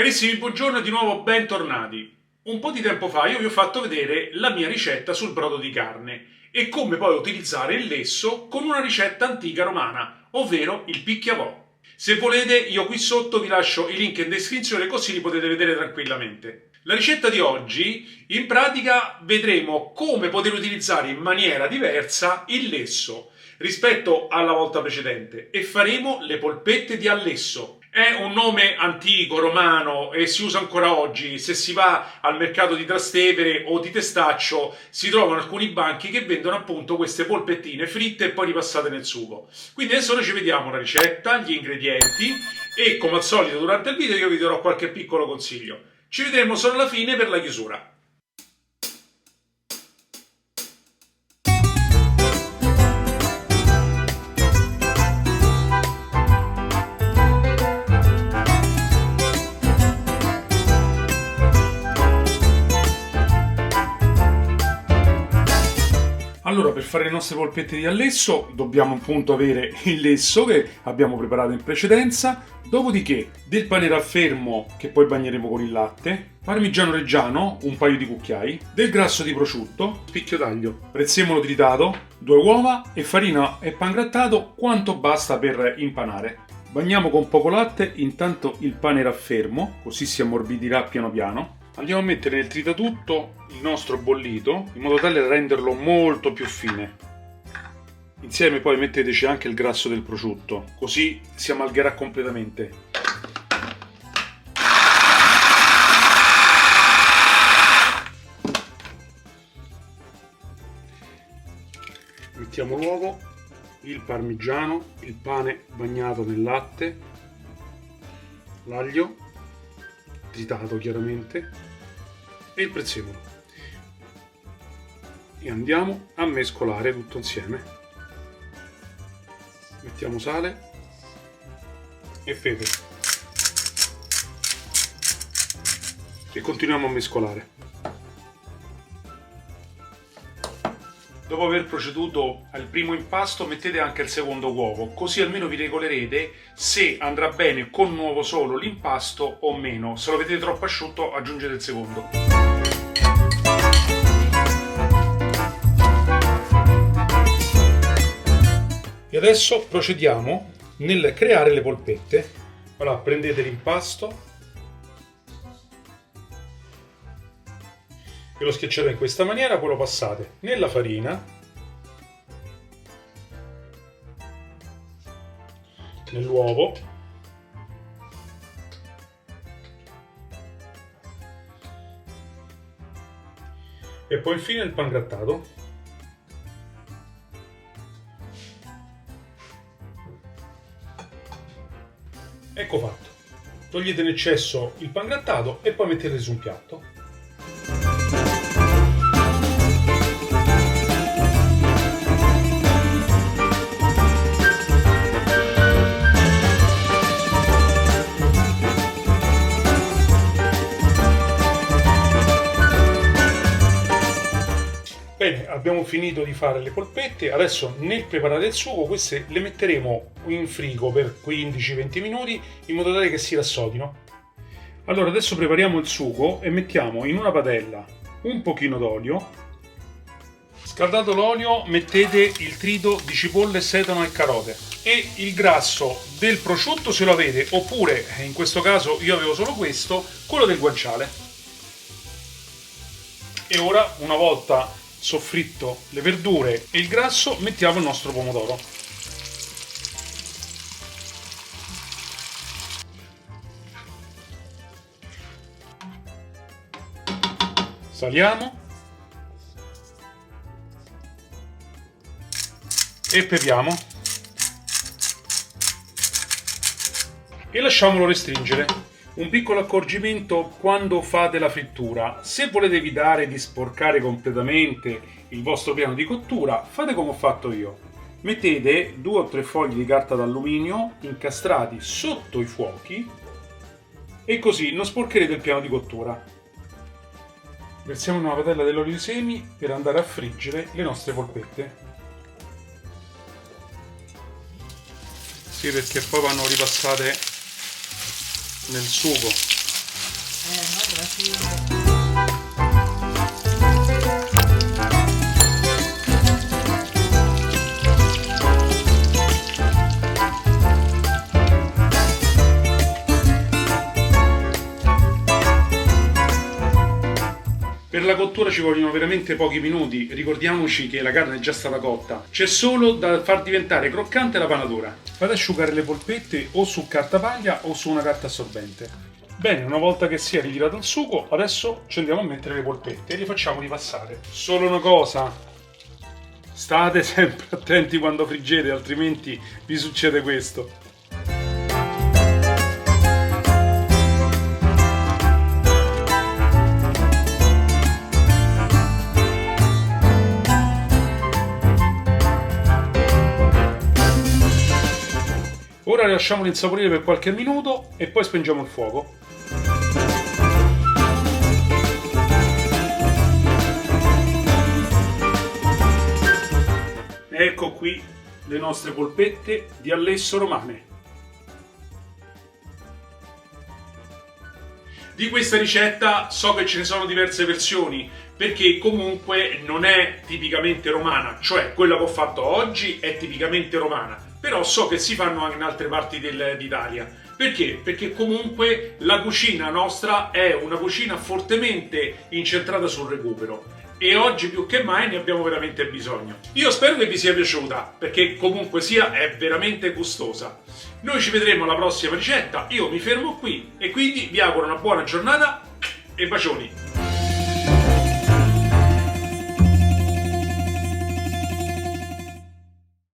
Carissimi, buongiorno e di nuovo bentornati. Un po' di tempo fa io vi ho fatto vedere la mia ricetta sul brodo di carne e come poi utilizzare il lesso con una ricetta antica romana, ovvero il picchiavò. Se volete, io qui sotto vi lascio i link in descrizione così li potete vedere tranquillamente. La ricetta di oggi, in pratica, vedremo come poter utilizzare in maniera diversa il lesso rispetto alla volta precedente e faremo le polpette di allesso. È un nome antico, romano e si usa ancora oggi. Se si va al mercato di Trastevere o di Testaccio si trovano alcuni banchi che vendono appunto queste polpettine fritte e poi ripassate nel sugo. Quindi adesso noi ci vediamo la ricetta, gli ingredienti e come al solito durante il video io vi darò qualche piccolo consiglio. Ci vedremo solo alla fine per la chiusura. Allora, per fare le nostre polpette di allesso dobbiamo appunto avere il lesso che abbiamo preparato in precedenza, dopodiché del pane raffermo che poi bagneremo con il latte, parmigiano reggiano, un paio di cucchiai, del grasso di prosciutto, spicchio d'aglio, prezzemolo tritato, 2 uova e farina e pangrattato quanto basta per impanare. Bagniamo con poco latte intanto il pane raffermo, così si ammorbidirà piano piano. Andiamo a mettere nel tritatutto il nostro bollito in modo tale da renderlo molto più fine. Insieme poi metteteci anche il grasso del prosciutto, così si amalgherà completamente. Mettiamo l'uovo, il parmigiano, il pane bagnato nel latte, l'aglio tritato chiaramente e il prezzemolo e andiamo a mescolare tutto insieme. Mettiamo sale e pepe e continuiamo a mescolare. Dopo aver proceduto al primo impasto mettete anche il secondo uovo, così almeno vi regolerete se andrà bene con un uovo solo l'impasto o meno. Se lo vedete troppo asciutto aggiungete il secondo. E adesso procediamo nel creare le polpette. Allora, prendete l'impasto e lo schiacciate in questa maniera, poi lo passate nella farina, nell'uovo e poi infine il pangrattato. Ecco fatto. Togliete in eccesso il pangrattato e poi mettete su un piatto. Bene, abbiamo finito di fare le polpette, adesso nel preparare il sugo queste le metteremo in frigo per 15-20 minuti in modo tale che si rassodino. Allora adesso prepariamo il sugo e mettiamo in una padella un pochino d'olio. Scaldato l'olio mettete il trito di cipolle, sedano e carote e il grasso del prosciutto se lo avete, oppure in questo caso io avevo solo questo, quello del guanciale. E ora una volta soffritto le verdure e il grasso mettiamo il nostro pomodoro. Saliamo e pepiamo e lasciamolo restringere. Un piccolo accorgimento quando fate la frittura: se volete evitare di sporcare completamente il vostro piano di cottura, fate come ho fatto io. Mettete 2 o 3 fogli di carta d'alluminio incastrati sotto i fuochi e così non sporcherete il piano di cottura. Versiamo in una padella dell'olio di semi per andare a friggere le nostre polpette. Sì, perché poi vanno ripassate nel sugo Vabbè, sì. Per la cottura ci vogliono veramente pochi minuti, ricordiamoci che la carne è già stata cotta. C'è solo da far diventare croccante la panatura. Fate asciugare le polpette o su cartapaglia o su una carta assorbente. Bene, una volta che si è ritirato il sugo, adesso ci andiamo a mettere le polpette e le facciamo ripassare. Solo una cosa, state sempre attenti quando friggete, altrimenti vi succede questo. Ora lasciamolo insaporire per qualche minuto e poi spengiamo il fuoco. Ecco qui le nostre polpette di Allesso romane. Di questa ricetta so che ce ne sono diverse versioni, perché comunque non è tipicamente romana, cioè quella che ho fatto oggi è tipicamente romana, però so che si fanno anche in altre parti d'Italia. Perché? Perché comunque la cucina nostra è una cucina fortemente incentrata sul recupero e oggi più che mai ne abbiamo veramente bisogno. Io spero che vi sia piaciuta, perché comunque sia è veramente gustosa. Noi ci vedremo alla prossima ricetta, io mi fermo qui e quindi vi auguro una buona giornata e bacioni!